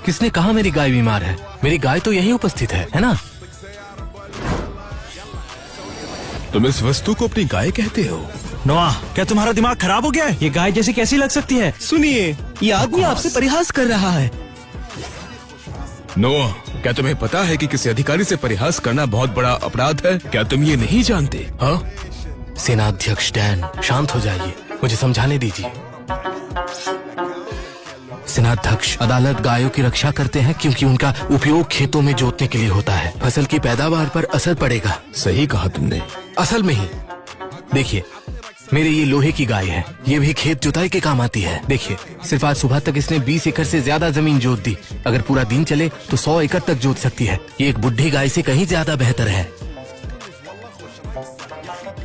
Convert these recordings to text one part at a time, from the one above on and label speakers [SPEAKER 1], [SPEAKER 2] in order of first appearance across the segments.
[SPEAKER 1] किसने कहा मेरी गाय बीमार है? मेरी गाय तो यहीं उपस्थित है ना?
[SPEAKER 2] तुम इस वस्तु को अपनी गाय कहते हो?
[SPEAKER 3] नोआ, क्या तुम्हारा दिमाग खराब हो गया है? ये गाय जैसी कैसी लग सकती है?
[SPEAKER 4] सुनिए, ये आदमी आपसे परिहास कर रहा है।
[SPEAKER 2] नोआ, क्या तुम्हें पता है कि किसी अधिकारी से परिहास करना बहुत बड़ा अपराध है? क्या तुम ये नहीं जानते? हाँ?
[SPEAKER 1] सेनाध्यक्ष डैन, शांत हो जाइए, मुझे समझाने दीजिए। सेनाध्यक्ष, अदालत गायों की रक्षा करते हैं क्योंकि उनका उपयोग खेतों में जोतने के लिए होता है। फसल की पैदावार पर असर पड़ेगा।
[SPEAKER 2] सही कहा तुमने।
[SPEAKER 1] असल में ही देखिए, मेरे ये लोहे की गाय है, ये भी खेत जुताई के काम आती है। देखिए, सिर्फ आज सुबह तक इसने 20 एकड़ से ज्यादा जमीन जोत दी। अगर पूरा दिन चले तो 100 एकड़ तक जोत सकती है। ये एक बुढ़ी गाय से कहीं ज्यादा बेहतर है।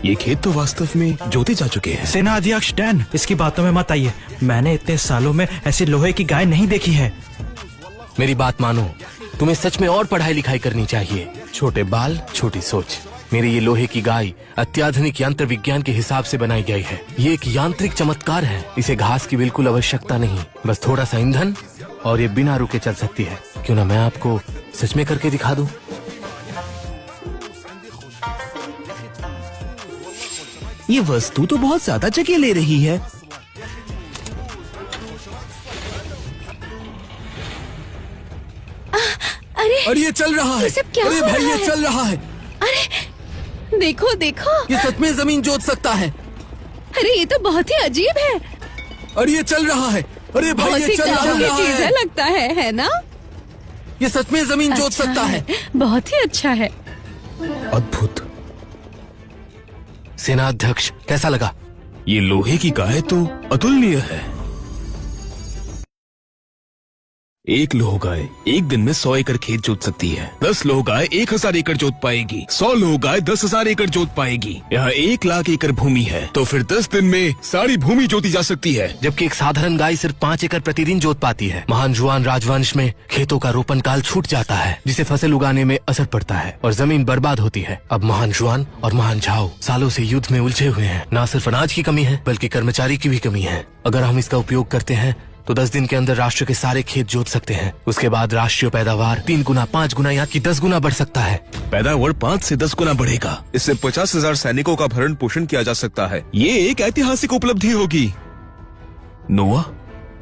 [SPEAKER 2] ये खेत तो वास्तव में जोते जा चुके हैं।
[SPEAKER 3] सेना अध्यक्ष डैन, इसकी बातों में मत आइए। मैंने इतने सालों में ऐसी लोहे की गाय नहीं देखी है।
[SPEAKER 1] मेरी बात मानो, तुम्हें सच में और पढ़ाई लिखाई करनी चाहिए। छोटे बाल, छोटी सोच। मेरी ये लोहे की गाय अत्याधुनिक यंत्र विज्ञान के हिसाब से बनाई गई है। ये एक यांत्रिक चमत्कार है। इसे घास की बिल्कुल आवश्यकता नहीं, बस थोड़ा सा ईंधन, और ये बिना रुके चल सकती है। क्यों ना मैं आपको सच में करके दिखा दूं?
[SPEAKER 4] ये वस्तु तो बहुत ज्यादा जगह ले रही है।
[SPEAKER 1] अरे ये चल रहा है।
[SPEAKER 5] अरे
[SPEAKER 1] भाई, ये चल रहा है।
[SPEAKER 5] अरे देखो देखो,
[SPEAKER 1] ये सच में जमीन जोत सकता है।
[SPEAKER 5] अरे ये तो बहुत ही अजीब है।
[SPEAKER 1] अरे ये चल रहा है। अरे भाई, ये चल रहा
[SPEAKER 5] चीज
[SPEAKER 1] है।
[SPEAKER 5] लगता है ना?
[SPEAKER 1] ये सच में जमीन जोत सकता है।
[SPEAKER 5] बहुत ही अच्छा है।
[SPEAKER 2] अद्भुत।
[SPEAKER 1] सेनाध्यक्ष, कैसा लगा?
[SPEAKER 2] ये लोहे की गाय तो अतुलनीय है। एक लोह गाय एक दिन में 100 एकड़ खेत जोत सकती है। 10 लोह गाय 1000 एकड़ जोत पाएगी। 100 लोह गाय 10,000 एकड़ जोत पाएगी। यहाँ 1 लाख एकड़ भूमि है, तो फिर 10 दिन में सारी भूमि जोती जा सकती है।
[SPEAKER 1] जबकि एक साधारण गाय सिर्फ 5 एकड़ प्रतिदिन जोत पाती है। महान जुआन राजवंश में खेतों का रोपण काल छूट जाता है, जिसे फसल उगाने में असर पड़ता है और जमीन बर्बाद होती है। अब महान जुआन और महान झाओ सालों से युद्ध में उलझे हुए हैं। न सिर्फ अनाज की कमी है, बल्कि कर्मचारी की भी कमी है। अगर हम इसका उपयोग करते हैं तो 10 दिन के अंदर राष्ट्र के सारे खेत जोत सकते हैं। उसके बाद राष्ट्रीय पैदावार 3 गुना, 5 गुना, यहाँ की 10 गुना बढ़ सकता है।
[SPEAKER 2] पैदावार 5 से 10 गुना बढ़ेगा। इससे 50,000 सैनिकों का भरण पोषण किया जा सकता है। ये एक ऐतिहासिक उपलब्धि होगी। नोआ,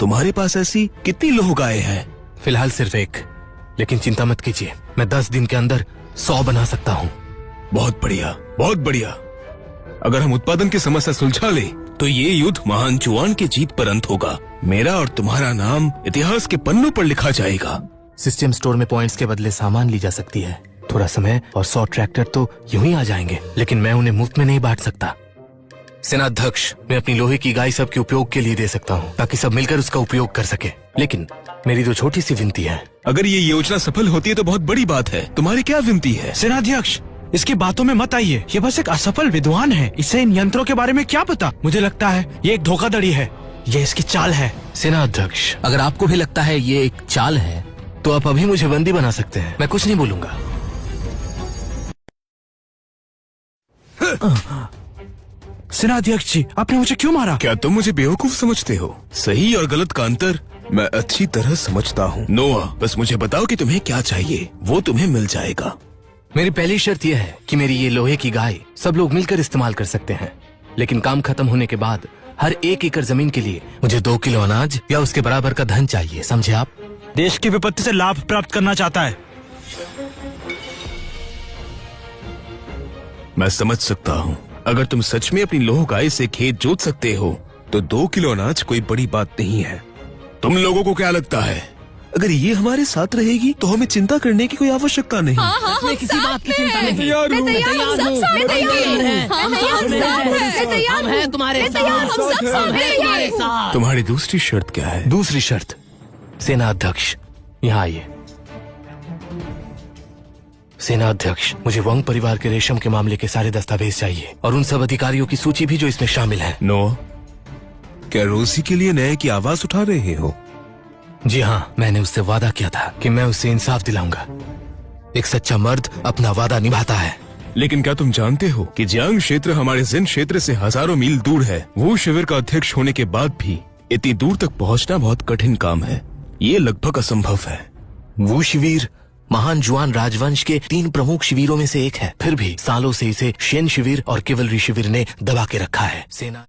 [SPEAKER 2] तुम्हारे पास ऐसी कितनी लोह गाय है?
[SPEAKER 1] फिलहाल सिर्फ 1, लेकिन चिंता मत कीजिए, मैं 10 दिन के अंदर 100 बना सकता हूँ।
[SPEAKER 2] बहुत बढ़िया, बहुत बढ़िया। अगर हम उत्पादन की समस्या सुलझा ले तो ये युद्ध महान जुआन की जीत पर अंत होगा। मेरा और तुम्हारा नाम इतिहास के पन्नों पर लिखा जाएगा।
[SPEAKER 1] सिस्टम स्टोर में पॉइंट्स के बदले सामान ली जा सकती है। थोड़ा समय और 100 ट्रैक्टर तो यूं ही आ जाएंगे, लेकिन मैं उन्हें मुफ्त में नहीं बांट सकता। सेनाध्यक्ष, मैं अपनी लोहे की गाय सबके उपयोग के लिए दे सकता हूँ, ताकि सब मिलकर उसका उपयोग कर सके। लेकिन मेरी तो छोटी सी विनती है।
[SPEAKER 2] अगर ये योजना सफल होती है तो बहुत बड़ी बात है। तुम्हारी क्या विनती है?
[SPEAKER 3] सेनाध्यक्ष, इसकी बातों में मत आइए। ये बस एक असफल विद्वान है। इसे इन यंत्रों के बारे में क्या पता? मुझे लगता है ये एक धोखाधड़ी है। ये इसकी चाल है।
[SPEAKER 1] सेनाध्यक्ष, अगर आपको भी लगता है ये एक चाल है तो आप अभी मुझे बंदी बना सकते हैं। मैं कुछ नहीं बोलूंगा।
[SPEAKER 3] सेनाध्यक्ष जी, आपने मुझे क्यों मारा?
[SPEAKER 2] क्या तुम मुझे बेवकूफ समझते हो? सही और गलत का अंतर मैं अच्छी तरह समझता हूँ। नोआ, बस मुझे बताओ कि तुम्हें क्या चाहिए, वो तुम्हें मिल जाएगा।
[SPEAKER 1] मेरी पहली शर्त यह है कि मेरी ये लोहे की गाय सब लोग मिलकर इस्तेमाल कर सकते हैं, लेकिन काम खत्म होने के बाद हर 1 एकड़ जमीन के लिए मुझे 2 किलो अनाज या उसके बराबर का धन चाहिए। समझे आप?
[SPEAKER 3] देश की विपत्ति से लाभ प्राप्त करना चाहता है।
[SPEAKER 2] मैं समझ सकता हूँ। अगर तुम सच में अपनी लोह गाय से खेत जोत सकते हो तो 2 किलो अनाज कोई बड़ी बात नहीं है। तुम लोगों को क्या लगता है, अगर ये हमारे साथ रहेगी तो हमें चिंता करने की कोई आवश्यकता नहीं?
[SPEAKER 5] हाँ, किसी बात की चिंता नहीं।
[SPEAKER 2] तैयार हूँ।
[SPEAKER 5] हम हैं तुम्हारे साथ।
[SPEAKER 2] तुम्हारी दूसरी शर्त क्या है?
[SPEAKER 1] दूसरी शर्त, सेनाध्यक्ष यहाँ आइए। सेनाध्यक्ष, मुझे वंग परिवार के रेशम के मामले के सारे दस्तावेज चाहिए और उन सब अधिकारियों की सूची भी जो इसमें शामिल है।
[SPEAKER 2] नो, क्या रोसी के लिए न्याय की आवाज उठा रहे हो?
[SPEAKER 1] जी हाँ, मैंने उससे वादा किया था कि मैं उससे इंसाफ दिलाऊंगा। एक सच्चा मर्द अपना वादा निभाता है।
[SPEAKER 2] लेकिन क्या तुम जानते हो कि जियांग क्षेत्र हमारे जिन क्षेत्र से हजारों मील दूर है, वो शिविर का अध्यक्ष होने के बाद भी इतनी दूर तक पहुंचना बहुत कठिन काम है। ये लगभग असंभव है।
[SPEAKER 1] वो शिविर महान जुआन राजवंश के 3 प्रमुख शिविरों में से एक है। फिर भी सालों से इसे शेन शिविर और केवलरी शिविर ने दबा के रखा है। सेना